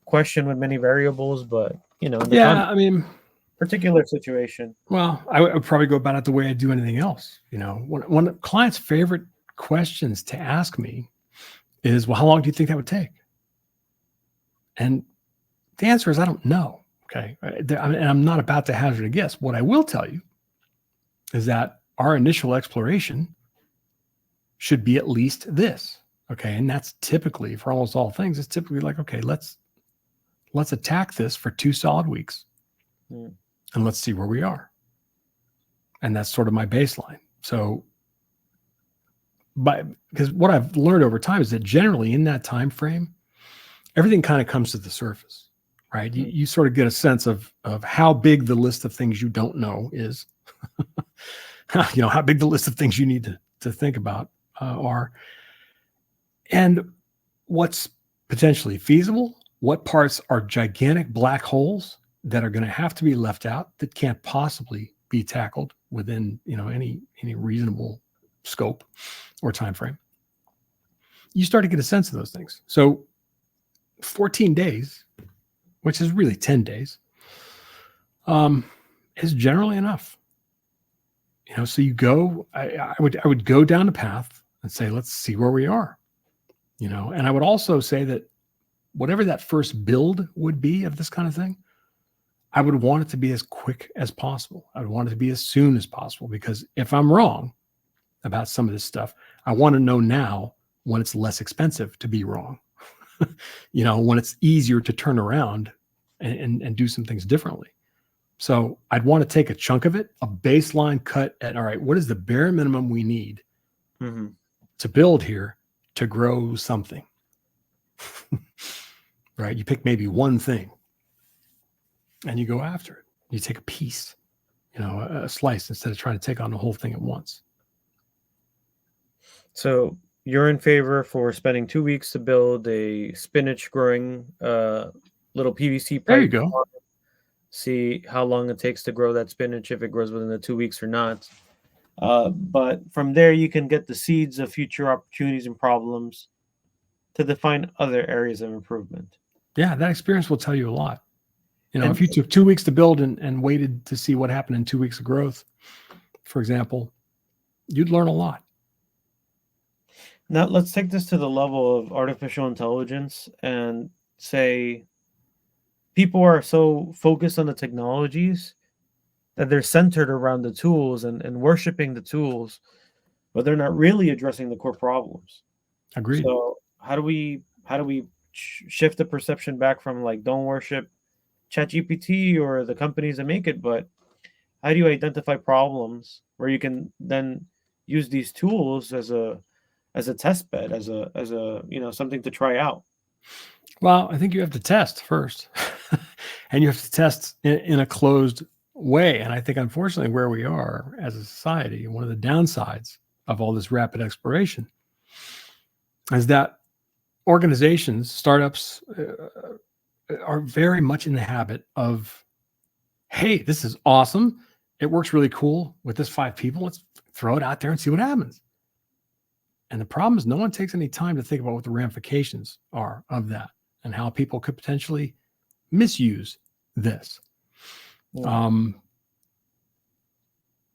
question with many variables, but, in the particular situation. Well, I would probably go about it the way I do anything else. One of clients' favorite questions to ask me is, well, how long do you think that would take? And the answer is, I don't know. Okay. And I'm not about to hazard a guess. What I will tell you is that our initial exploration should be at least this. Okay. And that's typically, for almost all things, it's typically like, okay, let's attack this for 2 solid weeks and let's see where we are. And that's sort of my baseline. So, because what I've learned over time is that generally in that time frame, everything kind of comes to the surface, right? You sort of get a sense of how big the list of things you don't know is, how big the list of things you need to think about are, and what's potentially feasible, what parts are gigantic black holes that are going to have to be left out that can't possibly be tackled within, any reasonable scope or time frame. You start to get a sense of those things. So 14 days, which is really 10 days, is generally enough. So you go, I would go down the path and say, let's see where we are, and I would also say that whatever that first build would be of this kind of thing, I would want it to be as quick as possible. I would want it to be as soon as possible, because if I'm wrong about some of this stuff, I want to know now when it's less expensive to be wrong. When it's easier to turn around and do some things differently. So I'd want to take a chunk of it, a baseline cut at, all right, what is the bare minimum we need to build here to grow something? Right? You pick maybe one thing and you go after it. You take a piece, a slice, instead of trying to take on the whole thing at once. So you're in favor for spending 2 weeks to build a spinach growing little PVC pipe. There you go. See how long it takes to grow that spinach, if it grows within the 2 weeks or not. But from there, you can get the seeds of future opportunities and problems to define other areas of improvement. Yeah, that experience will tell you a lot. If you took 2 weeks to build and waited to see what happened in 2 weeks of growth, for example, you'd learn a lot. Now, let's take this to the level of artificial intelligence and say people are so focused on the technologies that they're centered around the tools and worshiping the tools, but they're not really addressing the core problems. Agreed. So how do we shift the perception back from like, don't worship ChatGPT or the companies that make it, but how do you identify problems where you can then use these tools as a test bed, as a something to try out? Well, I think you have to test first, and you have to test in a closed way. And I think, unfortunately, where we are as a society, one of the downsides of all this rapid exploration is that organizations, startups, are very much in the habit of, hey, this is awesome. It works really cool with this 5 people. Let's throw it out there and see what happens. And the problem is no one takes any time to think about what the ramifications are of that and how people could potentially misuse this.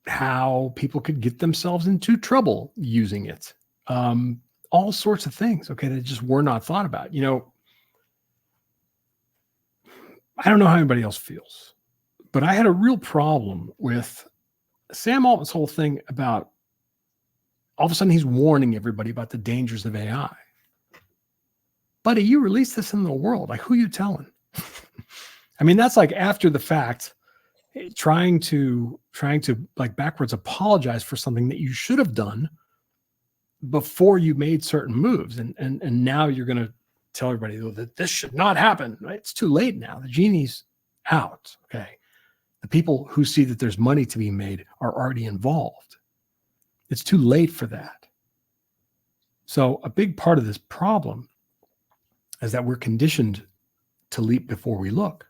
How people could get themselves into trouble using it. All sorts of things, okay, that just were not thought about. I don't know how anybody else feels, but I had a real problem with Sam Altman's whole thing about all of a sudden he's warning everybody about the dangers of AI. Buddy, you released this in the world. Like, who you telling? I mean, that's like after the fact, trying to like backwards apologize for something that you should have done before you made certain moves. And now you're going to tell everybody that this should not happen. Right? It's too late now. The genie's out. Okay. The people who see that there's money to be made are already involved. It's too late for that. So a big part of this problem is that we're conditioned to leap before we look.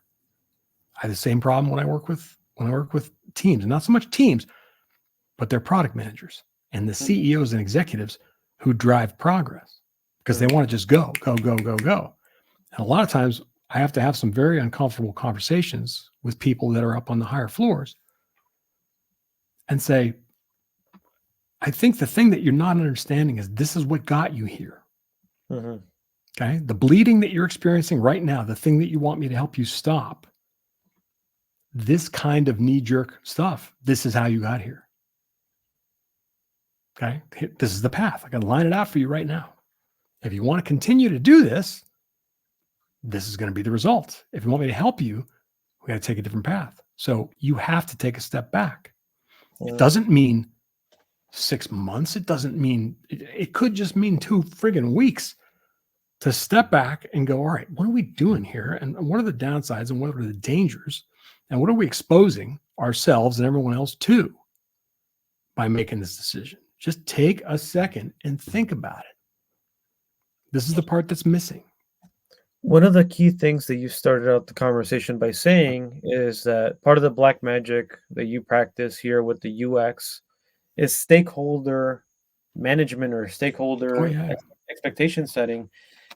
I have the same problem when I work with teams, and not so much teams, but their product managers and the CEOs and executives who drive progress because they want to just go. And a lot of times I have to have some very uncomfortable conversations with people that are up on the higher floors and say, I think the thing that you're not understanding is this is what got you here. Mm-hmm. Okay. The bleeding that you're experiencing right now, the thing that you want me to help you stop, this kind of knee-jerk stuff, this is how you got here. Okay. This is the path. I got to line it out for you right now. If you want to continue to do this, this is going to be the result. If you want me to help you, we got to take a different path. So you have to take a step back. It doesn't mean 6 months. It doesn't mean, it could just mean 2 friggin' weeks to step back and go, all right, what are we doing here? And what are the downsides and what are the dangers? And what are we exposing ourselves and everyone else to by making this decision? Just take a second and think about it. This is the part that's missing. One of the key things that you started out the conversation by saying is that part of the black magic that you practice here with the UX is stakeholder management or stakeholder expectation setting.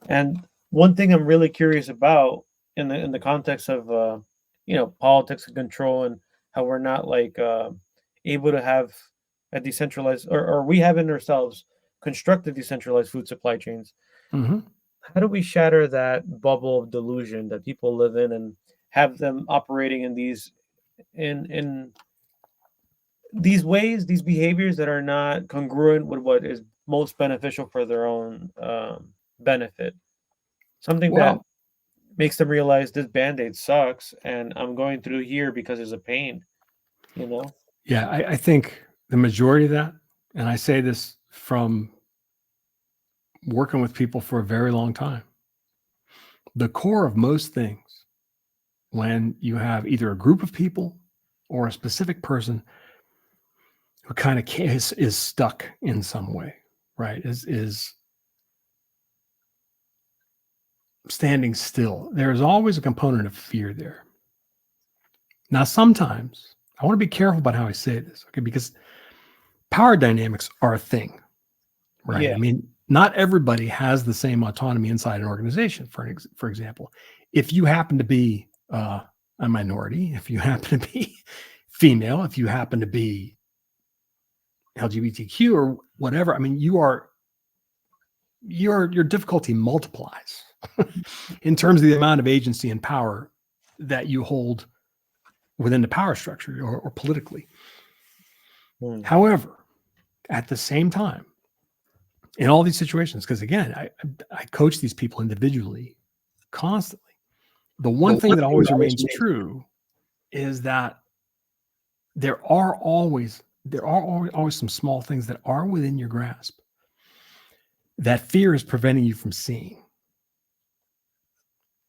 And one thing I'm really curious about in the context of politics and control and how we're not like able to have a decentralized or we have in ourselves constructed decentralized food supply chains. Mm-hmm. How do we shatter that bubble of delusion that people live in and have them operating in these ways, these behaviors that are not congruent with what is most beneficial for their own benefit? Something that makes them realize this Band-Aid sucks and I'm going through here because there's a pain, Yeah, I think the majority of that, and I say this from working with people for a very long time, the core of most things, when you have either a group of people or a specific person who kind of is stuck in some way, right, is standing still, there's always a component of fear there. Now, sometimes I want to be careful about how I say this, okay, because power dynamics are a thing, right? Yeah. I mean, not everybody has the same autonomy inside an organization. For example, if you happen to be a minority, if you happen to be female, if you happen to be LGBTQ or whatever, I mean, your difficulty multiplies in terms of the amount of agency and power that you hold within the power structure or politically. However, at the same time, in all these situations, because again, I coach these people individually constantly. The one thing that always remains true is that there are always some small things that are within your grasp that fear is preventing you from seeing.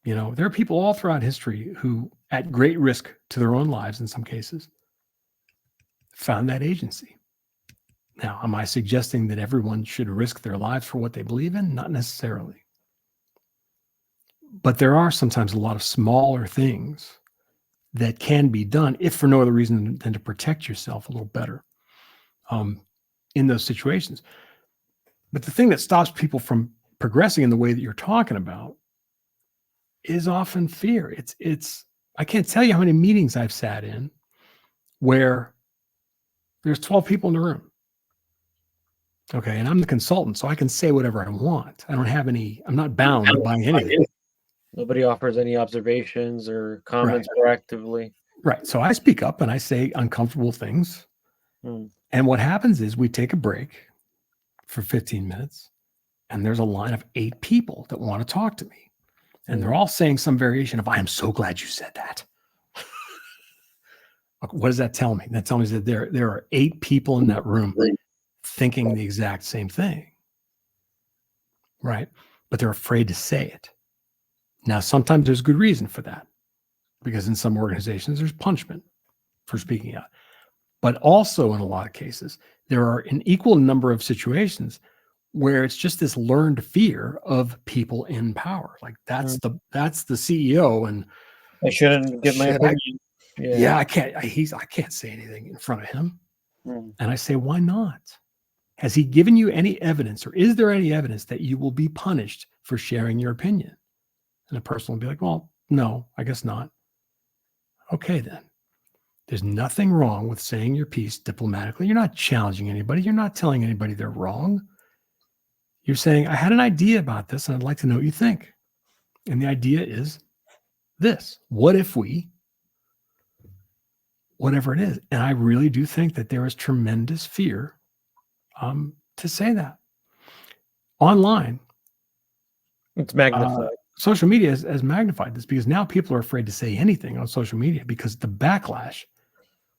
There are people all throughout history who, at great risk to their own lives in some cases, found that agency. Now, am I suggesting that everyone should risk their lives for what they believe in? Not necessarily. But there are sometimes a lot of smaller things that can be done, if for no other reason than to protect yourself a little better in those situations. But the thing that stops people from progressing in the way that you're talking about is often fear. I can't tell you how many meetings I've sat in where there's 12 people in the room. Okay. And I'm the consultant, so I can say whatever I want. I'm not bound by anything. Nobody offers any observations or comments proactively. Right. So I speak up and I say uncomfortable things. And what happens is we take a break for 15 minutes, and there's a line of 8 people that want to talk to me. And they're all saying some variation of, I am so glad you said that. What does that tell me? That tells me that there are 8 people in that room thinking the exact same thing. Right? But they're afraid to say it. Now, sometimes there's good reason for that, because in some organizations, there's punishment for speaking out. But also in a lot of cases, there are an equal number of situations where it's just this learned fear of people in power. Like that's the CEO, and I shouldn't give my opinion. I can't say anything in front of him. And I say, why not? Has he given you any evidence, or is there any evidence that you will be punished for sharing your opinion? And the person will be like, well, no, I guess not. Okay, then. There's nothing wrong with saying your piece diplomatically. You're not challenging anybody. You're not telling anybody they're wrong. You're saying, I had an idea about this, and I'd like to know what you think. And the idea is this. What if we, whatever it is? And I really do think that there is tremendous fear to say that. Online, it's magnified. Social media has magnified this, because now people are afraid to say anything on social media because the backlash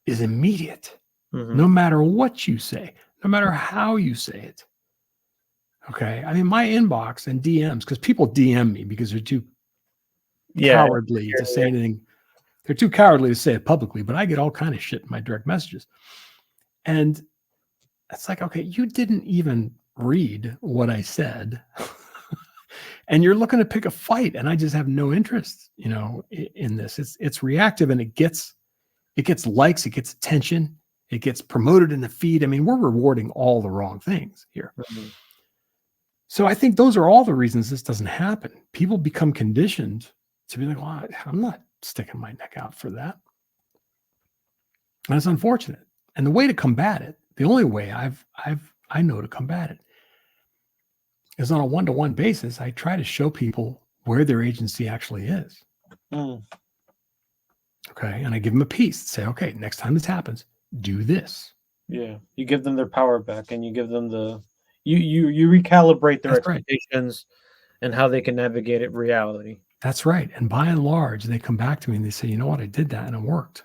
is immediate. No matter what you say, no matter how you say it. Okay. I mean, my inbox and DMs, because people DM me because they're too cowardly to say anything. They're too cowardly to say it publicly, but I get all kind of shit in my direct messages. And it's like, okay, you didn't even read what I said. And you're looking to pick a fight, and I just have no interest, in this. It's reactive, and it gets likes, it gets attention, it gets promoted in the feed. I mean, we're rewarding all the wrong things here. So I think those are all the reasons this doesn't happen. People become conditioned to be like, well, I'm not sticking my neck out for that. And it's unfortunate. And the way to combat it, the only way I know to combat it, is on a one-to-one basis. I try to show people where their agency actually is. Okay. And I give them a piece. Say, okay, next time this happens, do this. Yeah. You give them their power back, and you give them you recalibrate their expectations and how they can navigate it reality. That's right. And by and large, they come back to me and they say, you know what, I did that and it worked.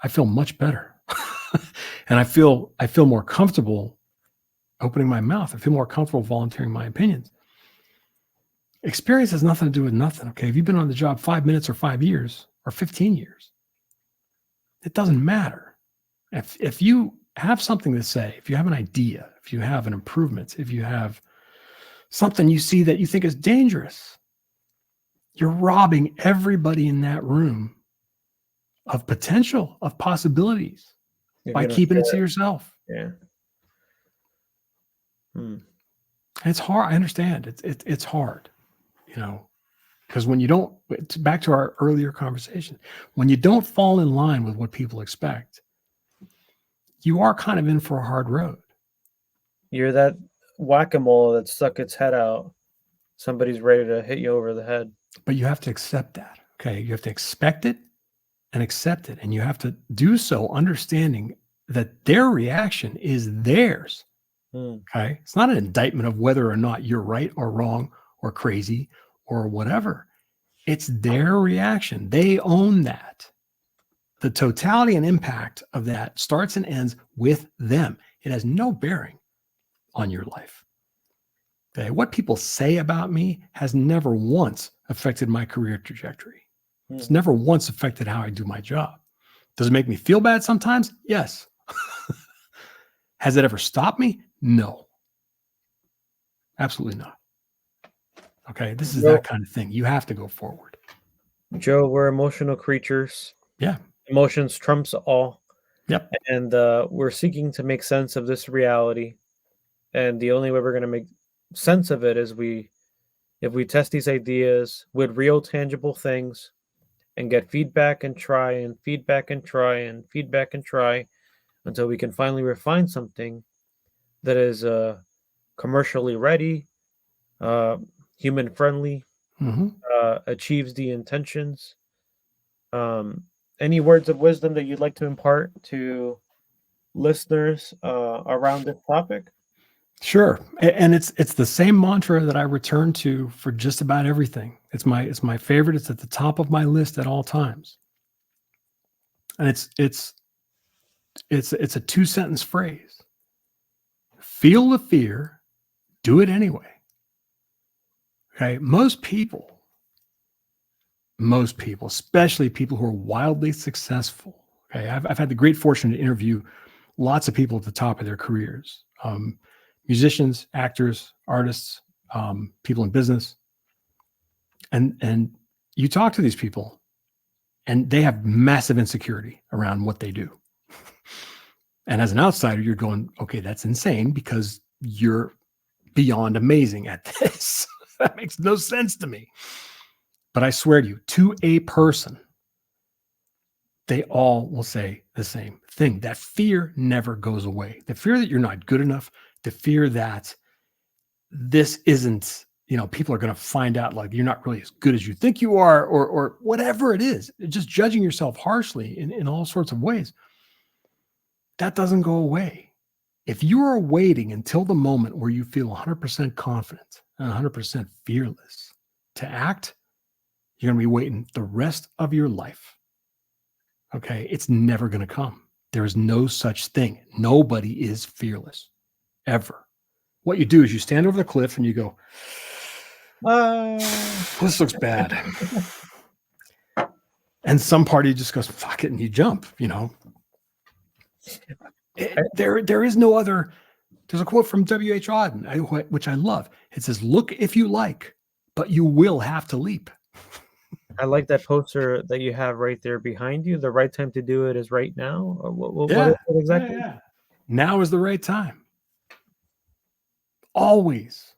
I feel much better. And I feel more comfortable opening my mouth. I feel more comfortable volunteering my opinions. Experience has nothing to do with nothing. Okay. If you've been on the job 5 minutes or 5 years or 15 years, it doesn't matter. If you have something to say, if you have an idea, if you have an improvement, if you have something you see that you think is dangerous, you're robbing everybody in that room of potential, of possibilities, by keeping it to yourself. Yeah. It's hard. I understand. It's hard, because when you don't, back to our earlier conversation, when you don't fall in line with what people expect, you are kind of in for a hard road. You're that whack-a-mole that stuck its head out. Somebody's ready to hit you over the head. But you have to accept that. Okay. You have to expect it and accept it. And you have to do so understanding that their reaction is theirs. Okay. It's not an indictment of whether or not you're right or wrong or crazy or whatever. It's their reaction. They own that. The totality and impact of that starts and ends with them. It has no bearing on your life. Okay. What people say about me has never once affected my career trajectory. It's never once affected how I do my job. Does it make me feel bad sometimes? Yes. Has it ever stopped me? No. Absolutely not. Okay. This is that kind of thing. You have to go forward. Joe, we're emotional creatures. Yeah. Emotions trumps all. Yep. And we're seeking to make sense of this reality. And the only way we're going to make sense of it is if we test these ideas with real tangible things and get feedback and try and feedback and try and feedback and try until we can finally refine something that is commercially ready, human friendly, achieves the intentions. Any words of wisdom that you'd like to impart to listeners around this topic? Sure. And it's the same mantra that I return to for just about everything. It's my favorite. It's at the top of my list at all times. And it's a 2-sentence phrase. Feel the fear, do it anyway. Okay? Most people, especially people who are wildly successful. Okay? I've had the great fortune to interview lots of people at the top of their careers. Musicians, actors, artists, people in business. And you talk to these people and they have massive insecurity around what they do. And as an outsider, you're going, okay, that's insane because you're beyond amazing at this. That makes no sense to me. But I swear to you, to a person, they all will say the same thing. That fear never goes away. The fear that you're not good enough, the fear that this isn't, people are going to find out like you're not really as good as you think you are, or whatever it is, just judging yourself harshly in all sorts of ways. That doesn't go away. If you are waiting until the moment where you feel 100% confident and 100% fearless to act, you're going to be waiting the rest of your life. Okay? It's never going to come. There is no such thing. Nobody is fearless, ever. What you do is you stand over the cliff and you go, this looks bad. And some party just goes, fuck it, and you jump, There is no other. There's a quote from W.H. Auden, which I love. It says, look if you like, but you will have to leap. I like that poster that you have right there behind you. The right time to do it is right now. Or what Yeah. is it exactly? Yeah. Now is the right time. Always.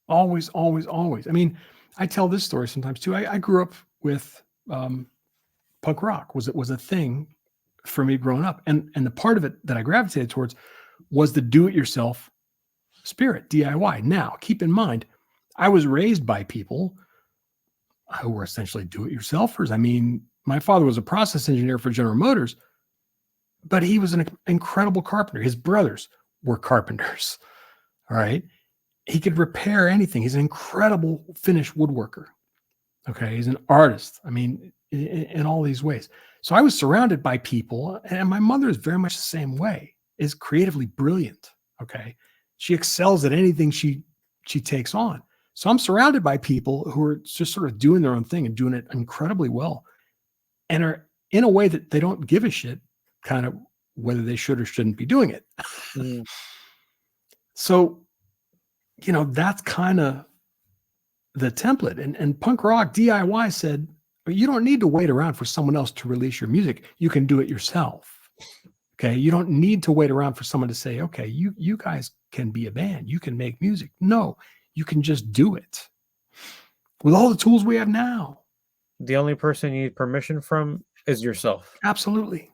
Always, always, always. I mean, I tell this story sometimes too. I grew up with punk rock was a thing for me growing up. And the part of it that I gravitated towards was the do-it-yourself spirit, DIY. Now, keep in mind, I was raised by people who were essentially do-it-yourselfers. I mean, my father was a process engineer for General Motors, but he was an incredible carpenter. His brothers were carpenters. All right. He could repair anything. He's an incredible Finnish woodworker. Okay. He's an artist. I mean, in all these ways. So I was surrounded by people, and my mother is very much the same way, is creatively brilliant. Okay. She excels at anything she takes on. So I'm surrounded by people who are just sort of doing their own thing and doing it incredibly well, and are in a way that they don't give a shit kind of whether they should or shouldn't be doing it. Mm. So, that's kind of the template. And punk rock DIY said, you don't need to wait around for someone else to release your music. You can do it yourself. Okay. You don't need to wait around for someone to say, okay, you guys can be a band. You can make music. No, you can just do it with all the tools we have now. The only person you need permission from is yourself. Absolutely.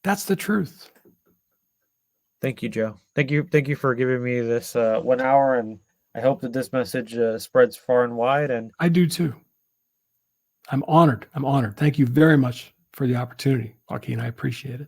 That's the truth. Thank you, Joe. Thank you for giving me this 1 hour, and I hope that this message spreads far and wide. And I do too. I'm honored. Thank you very much for the opportunity, Joaquin. I appreciate it.